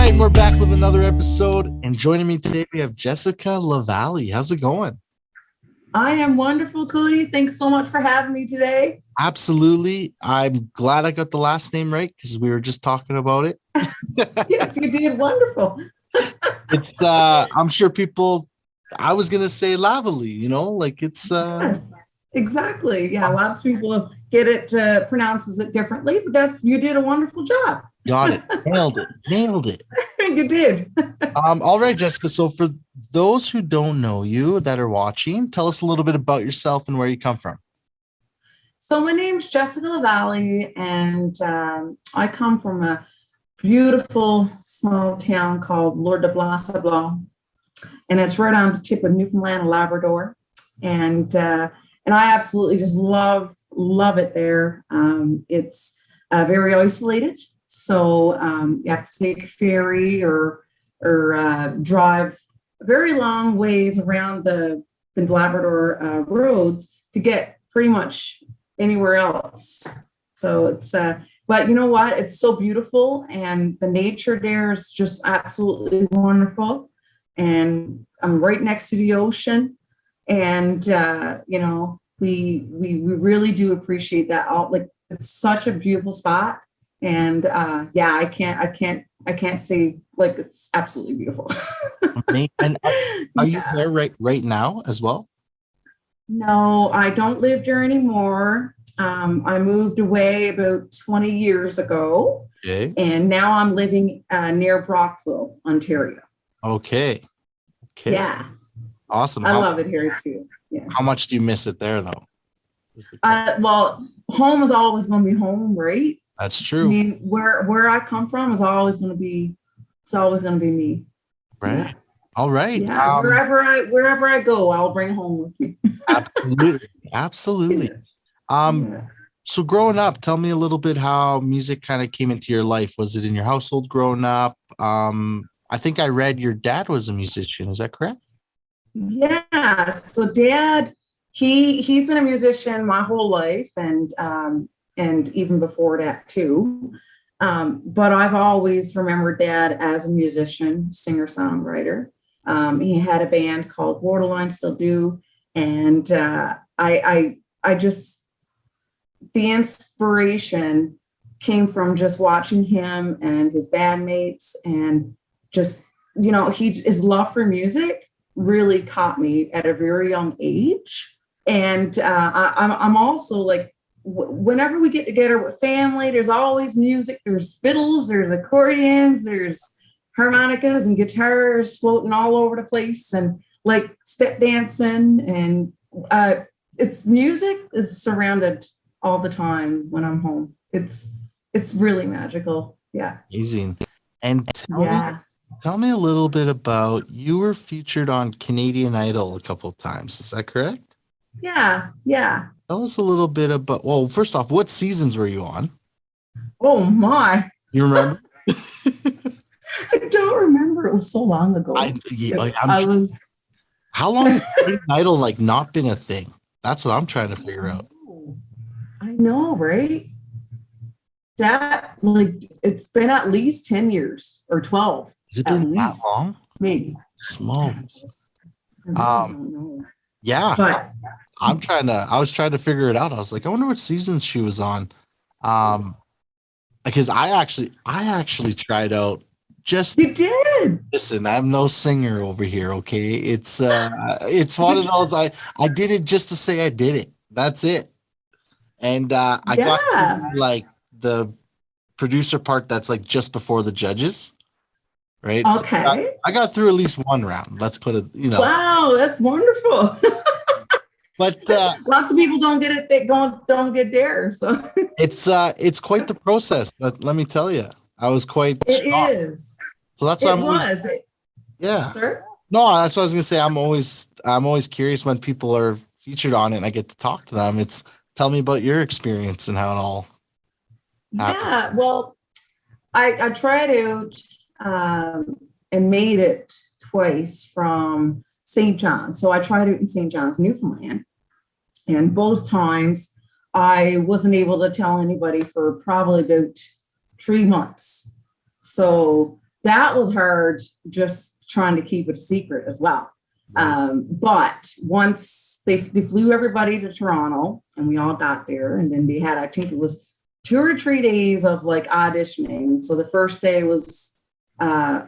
right, and we're back with another episode. And joining me today, we have Jessica Lavallee. How's it going? I am wonderful, Cody. Thanks so much for having me today. Absolutely. I'm glad I got the last name right because we were just talking about it. Yes, you did wonderful. I'm sure people, I was going to say Lavallee, Yes, exactly. Yeah, lots of people get it, pronounces it differently, but you did a wonderful job. Got it. Nailed it. You did. All right, Jessica. So for those who don't know you that are watching, tell us a little bit about yourself and where you come from. So my name's Jessica Lavallee, and I come from a beautiful small town called Lourdes de Blas-Blanc, and it's right on the tip of Newfoundland and Labrador. And I absolutely just love it there. It's very isolated. So you have to take a ferry or drive very long ways around the Labrador roads to get pretty much anywhere else. So it's, but you know what? It's so beautiful, and the nature there is just absolutely wonderful. And I'm right next to the ocean, and we really do appreciate that. It's such a beautiful spot. And I can't say, like, it's absolutely beautiful. And are you there right now as well? No, I don't live there anymore. I moved away about 20 years ago. Okay. And now I'm living near Brockville, Ontario. Okay. Yeah. Awesome. I love it here too. Yeah. How much do you miss it there, though? Well, home is always going to be home, right? That's true. I mean, where I come from is always going to be, it's always going to be me. Right. Yeah. All right. Yeah. Wherever I go, I'll bring home with me. Absolutely. Yeah. So growing up, tell me a little bit how music kind of came into your life. Was it in your household growing up? I think I read your dad was a musician. Is that correct? Yeah. So Dad, he's been a musician my whole life, and even before that too. But I've always remembered Dad as a musician, singer-songwriter. He had a band called Borderline, still do. And I just, the inspiration came from just watching him and his bandmates, and just, his love for music really caught me at a very young age. And I'm also like, whenever we get together with family, there's always music. There's fiddles, there's accordions, there's harmonicas and guitars floating all over the place, and like step dancing, and it's music is surrounded all the time when I'm home. It's really magical. Yeah. Amazing. And tell me a little bit about, you were featured on Canadian Idol a couple of times. Is that correct? Yeah. Tell us a little bit about, well, first off, what seasons were you on? Oh my. You remember? I don't remember. It was so long ago. How long has Canadian Idol not been a thing? That's what I'm trying to figure out. I know, right? That, it's been at least 10 years or 12. Has it been that long? Maybe. Smokes. But I was trying to figure it out. I was like, I wonder what seasons she was on. Because I actually tried out. You did. Listen, I'm no singer over here, okay? It's one of those, I did it just to say I did it. That's it. And I got the producer part that's just before the judges. Right. Okay. So I got through at least one round. Let's put it, Wow, that's wonderful. But lots of people don't get it. They don't get there. So it's quite the process. But let me tell you, I was quite. It shocked. is. So that's why yeah. Sir? No, that's what I was gonna say. I'm always curious when people are featured on it and I get to talk to them. Tell me about your experience and how it all happened. Yeah. Well, I tried out and made it twice from St. John's. So I tried it in St. John's, Newfoundland. And both times I wasn't able to tell anybody for probably about 3 months. So that was hard, just trying to keep it a secret as well. But once they flew everybody to Toronto and we all got there, and then they had, I think it was 2 or 3 days of like auditioning. So the first day was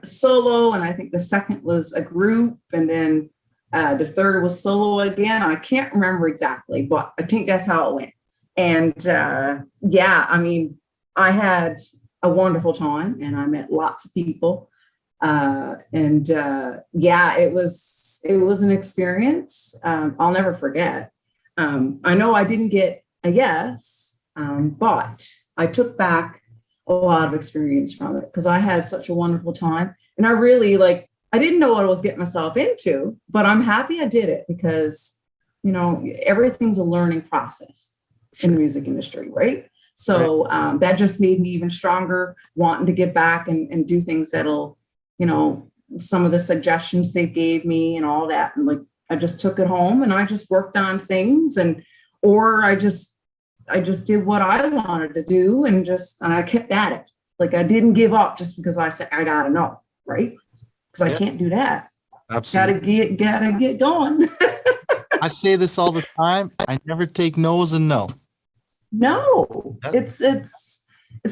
solo, and I think the second was a group, and then the third was solo again. I can't remember exactly, but I think that's how it went. And yeah, I mean, I had a wonderful time and I met lots of people. And yeah, it was an experience I'll never forget. I know I didn't get a yes, but I took back a lot of experience from it because I had such a wonderful time. And I really I didn't know what I was getting myself into, but I'm happy I did it because, you know, everything's a learning process in the music industry, right? So that just made me even stronger, wanting to get back and do things that'll, you know, some of the suggestions they gave me and all that. And like, I just took it home and I just worked on things, or I just did what I wanted to do and I kept at it. Like, I didn't give up just because I said, I gotta know, right? Because I can't do that. Absolutely. Gotta get going. I say this all the time. I never take no's and no. No, it's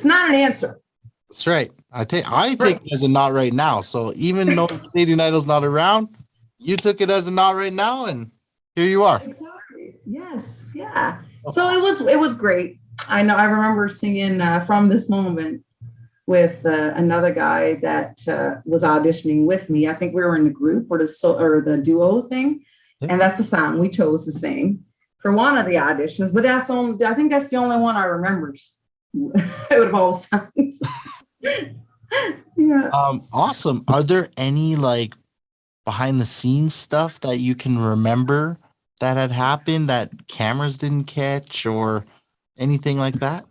not an answer. That's right. I take it as a not right now. So even though Canadian Idol's not around, you took it as a not right now, and here you are. Exactly. Yes. Yeah. So it was great. I remember singing From This Moment with another guy that was auditioning with me. I think we were in the group or the duo thing, and that's the song we chose to sing for one of the auditions. But I think that's the only one I remember out of all songs. Yeah. Awesome. Are there any like behind the scenes stuff that you can remember that had happened that cameras didn't catch or anything like that?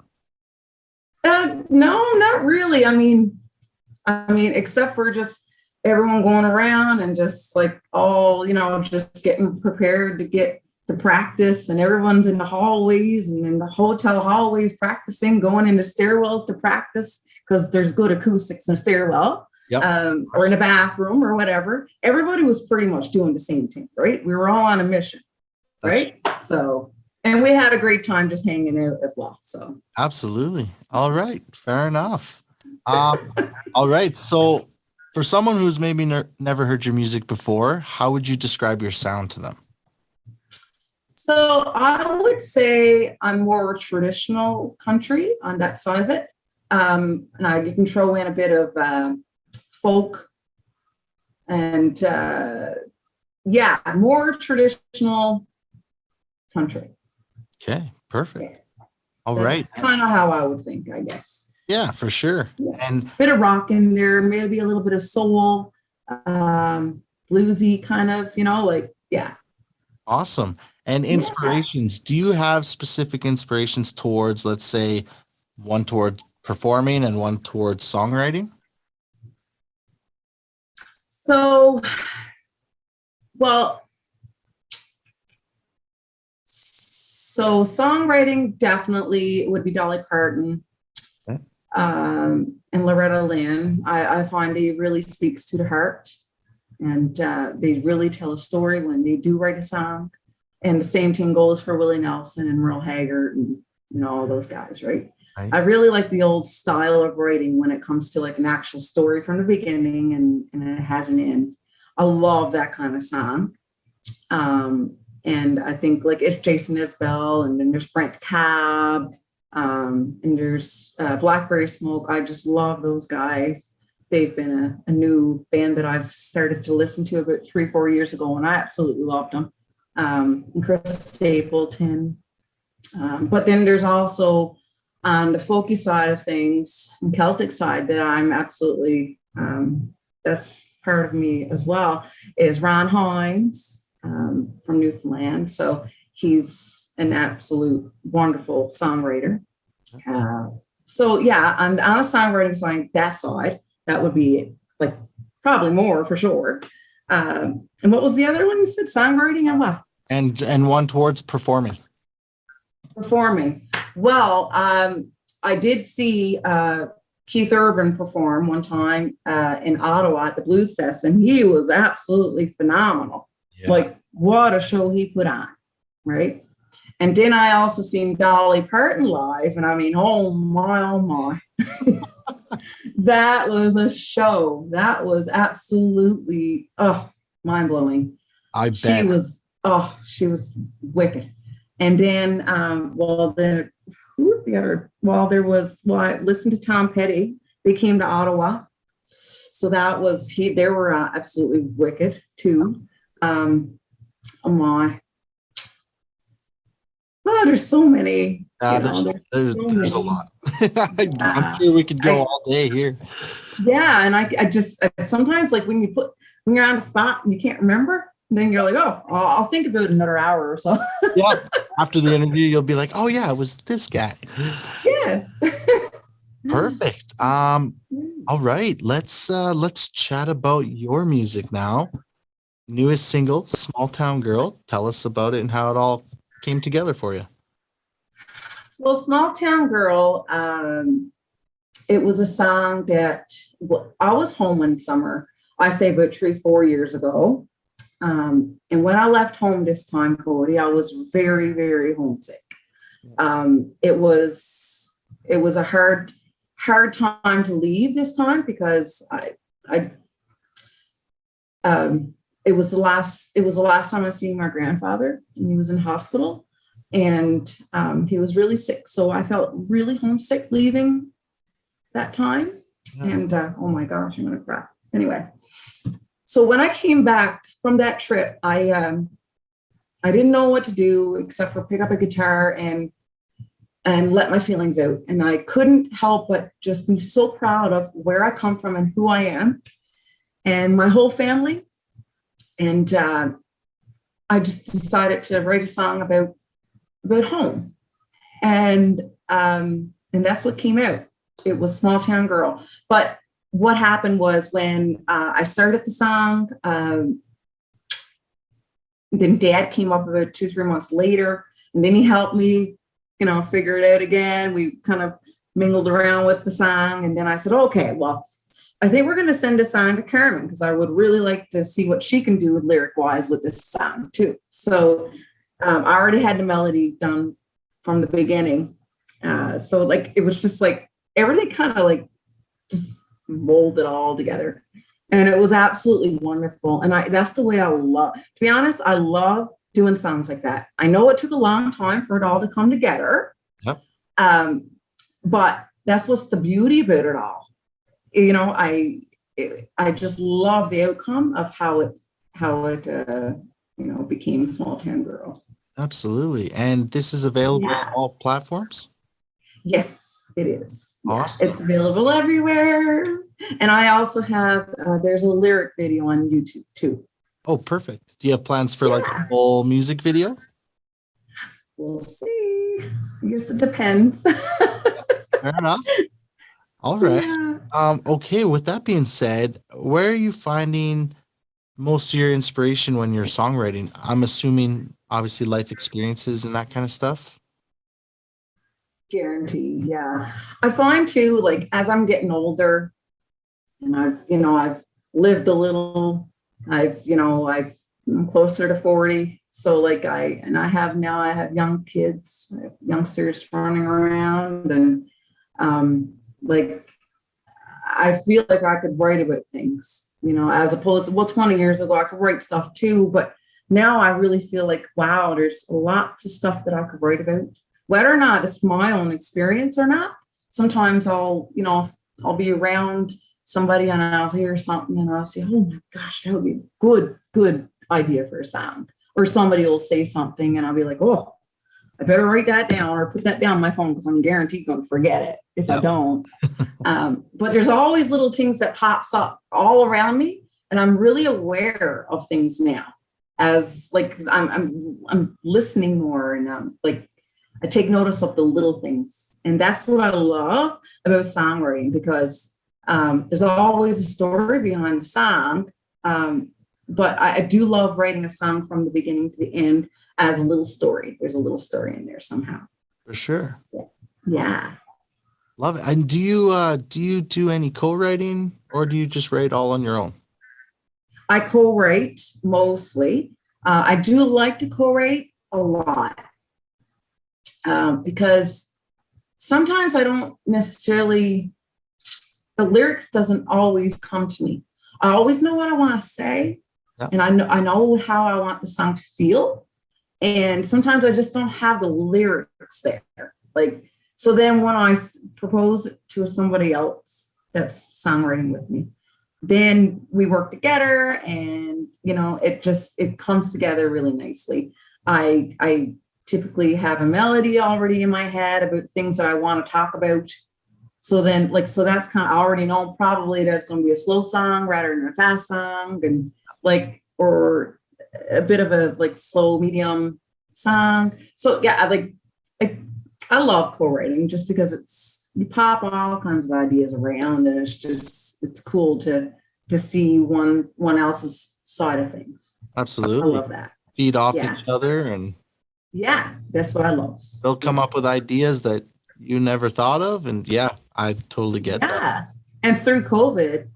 No, not really. I mean, except for just everyone going around and just like all, you know, just getting prepared to get to practice, and everyone's in the hallways and in the hotel hallways practicing, going into stairwells to practice because there's good acoustics in a stairwell. Yep. Or in a bathroom or whatever. Everybody was pretty much doing the same thing, right? We were all on a mission, right? So, and we had a great time just hanging out as well. So absolutely. All right. Fair enough. All right. So for someone who's maybe never heard your music before, how would you describe your sound to them? So I would say I'm more traditional country on that side of it. Now you can throw in a bit of folk and more traditional country. Okay, perfect. Yeah. All That's right. Kind of how I would think, I guess. Yeah, for sure. Yeah. And a bit of rock in there, maybe a little bit of soul, bluesy kind of, you know, like, yeah. Awesome. And inspirations. Do you have specific inspirations towards, let's say, one toward performing and one towards songwriting? So songwriting definitely would be Dolly Parton, and Loretta Lynn. I find they really speaks to the heart, and they really tell a story when they do write a song. And the same thing goes for Willie Nelson and Merle Haggard and, you know, all those guys, right? I really like the old style of writing when it comes to like an actual story from the beginning and it has an end. I love that kind of song. And I think like it's Jason Isbell, and then there's Brent Cobb, and there's Blackberry Smoke. I just love those guys. They've been a new band that I've started to listen to about 3-4 years ago, and I absolutely loved them. And Chris Stapleton. But then there's also on the folky side of things and Celtic side that I'm absolutely, that's part of me as well, is Ron Hines from Newfoundland. So he's an absolute wonderful songwriter. So yeah, on a songwriting side, that would be like probably more for sure. And what was the other one you said? Songwriting and what? And one towards performing. Performing. Well, I did see Keith Urban perform one time in Ottawa at the Blues Fest, and he was absolutely phenomenal. Yeah. Like, what a show he put on, right? And then I also seen Dolly Parton live, and I mean, oh my, oh my. That was a show. That was absolutely, mind-blowing. I bet. She was wicked. And then, who was the other? I listened to Tom Petty. They came to Ottawa. So that was, they were absolutely wicked too. Oh my. Oh, there's so many. There's a lot. I'm sure we could go all day here. Yeah. And I just, sometimes like when you're on the spot and you can't remember, then you're like, I'll think about it another hour or so. Yeah. After the interview, you'll be like, oh yeah, it was this guy. Yes. Perfect. All right. Let's chat about your music now. Newest single, Small Town Girl. Tell us about it and how it all came together for you. Well, Small Town Girl, it was a song that I was home one summer, I say about 3-4 years ago. And when I left home this time, Cody, I was very, very homesick. It was a hard time to leave this time because it was the last time I seen my grandfather, and he was in hospital, and he was really sick. So I felt really homesick leaving that time. Yeah. And oh my gosh, I'm gonna cry. Anyway, so when I came back from that trip, I didn't know what to do except for pick up a guitar and let my feelings out. And I couldn't help but just be so proud of where I come from and who I am and my whole family. And I just decided to write a song about home. And that's what came out. It was Small Town Girl. But what happened was when I started the song, then Dad came up about 2-3 months later, and then he helped me, figure it out again. We kind of mingled around with the song. And then I said, okay, well, I think we're going to send a song to Carmen because I would really like to see what she can do with lyric wise with this song too. So I already had the melody done from the beginning. So like, it was just like everything kind of like just molded all together. And it was absolutely wonderful. And that's the way I love, to be honest, I love doing songs like that. I know it took a long time for it all to come together. Yep. But that's what's the beauty about it all. I just love the outcome of how it became Small Town Girl. Absolutely. And this is available on all platforms? Yes, it is. Awesome. It's available everywhere. And I also have, there's a lyric video on YouTube too. Oh, perfect. Do you have plans for like a full music video? We'll see. I guess it depends. Fair enough. All right. Yeah. Okay. With that being said, where are you finding most of your inspiration when you're songwriting? I'm assuming obviously life experiences and that kind of stuff. Guaranteed. Yeah. I find too, like as I'm getting older and I've lived a little, I'm closer to 40. So like I have young kids, I have youngsters running around and, like I feel like I could write about things, as opposed to 20 years ago, I could write stuff too, but now I really feel like, wow, there's lots of stuff that I could write about, whether or not it's my own experience or not. Sometimes I'll be around somebody and I'll hear something and I'll say, oh my gosh, that would be a good idea for a song. Or somebody will say something and I'll be like, oh, I better write that down or put that down on my phone because I'm guaranteed going to forget it if I don't. But there's always little things that pops up all around me, and I'm really aware of things now. As like I'm listening more, and like I take notice of the little things, and that's what I love about songwriting because there's always a story behind the song. But I do love writing a song from the beginning to the end as a little story. There's a little story in there somehow. For sure. Yeah. Love it. And do you do any co-writing or do you just write all on your own? I co-write mostly. I do like to co-write a lot because sometimes I don't necessarily, the lyrics doesn't always come to me. I always know what I want to say, Yeah. and I know how I want the song to feel. And sometimes I just don't have the lyrics there. Like, so then when I propose it to somebody else that's songwriting with me, then we work together, and it comes together really nicely. I typically have a melody already in my head about things that I want to talk about. So then, so that's kind of, I already know probably that's going to be a slow song rather than a fast song, and or a bit of a slow medium song. So yeah, I love co-writing just because you pop all kinds of ideas around, and it's cool to see one else's side of things. Absolutely. I love that. Feed off Yeah. each other, and Yeah, that's what I love. they'll come up with ideas that you never thought of. And yeah, I totally get that. Yeah. And through COVID,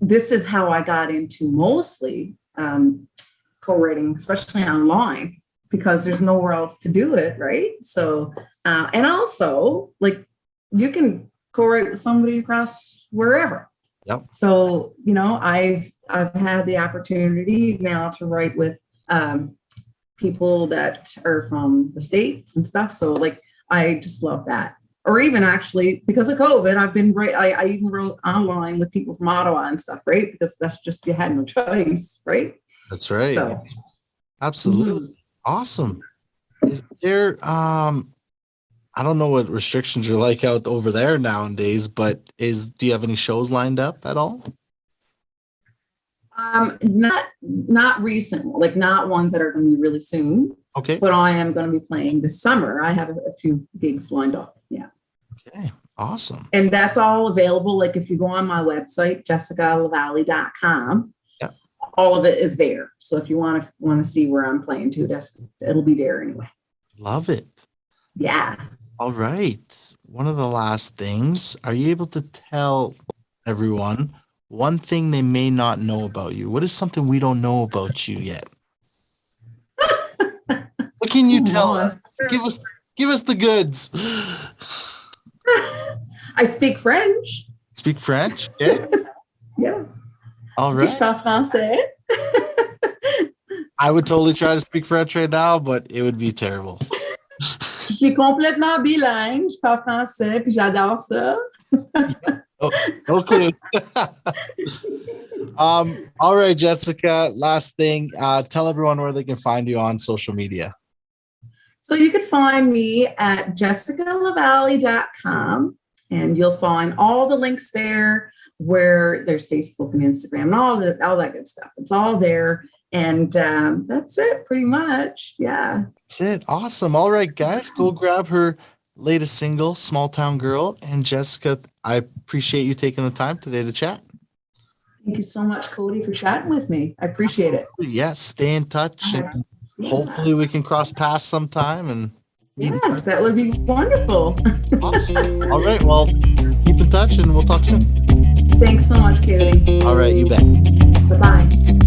this is how I got into mostly co-writing, especially online, because there's nowhere else to do it, right? So, and also, you can co-write with somebody across wherever. Yep. So, I've had the opportunity now to write with people that are from the States and stuff. So I just love that. Or even actually, because of COVID, I've been I even wrote online with people from Ottawa and stuff, right? Because that's just, you had no choice, right? That's right. So absolutely. Awesome. Is there I don't know what restrictions are like out over there nowadays, but do you have any shows lined up at all? Not recent, not ones that are going to be really soon. Okay. But I am going to be playing this summer. I have a few gigs lined up. Yeah. Okay. Awesome. And that's all available. If you go on my website, jessicalavallee.com, yeah, all of it is there. So if you want to see where I'm playing too, it'll be there anyway. Love it. Yeah. All right. One of the last things, are you able to tell everyone one thing they may not know about you? What is something we don't know about you yet? What can you tell us? Give us the goods. I speak French. Speak French? Yeah. Yeah. All right. Je parle français. I would totally try to speak French right now, but it would be terrible. Je suis complètement bilingue. Je parle français, puis j'adore ça. No clue. All right, Jessica, last thing, tell everyone where they can find you on social media. So you can find me at jessicalavallee.com, and you'll find all the links there, where there's Facebook and Instagram and all that good stuff. It's all there. And that's it pretty much. Yeah. That's it. awesome. All right, guys, go grab her latest single, Small Town Girl. And Jessica, I appreciate you taking the time today to chat. Thank you so much, Cody, for chatting with me. I appreciate it. Yes, stay in touch. And hopefully we can cross paths sometime. And yes, that would be wonderful. Awesome. All right, well, keep in touch and we'll talk soon. Thanks so much, Cody. All right, you bet. Bye-bye.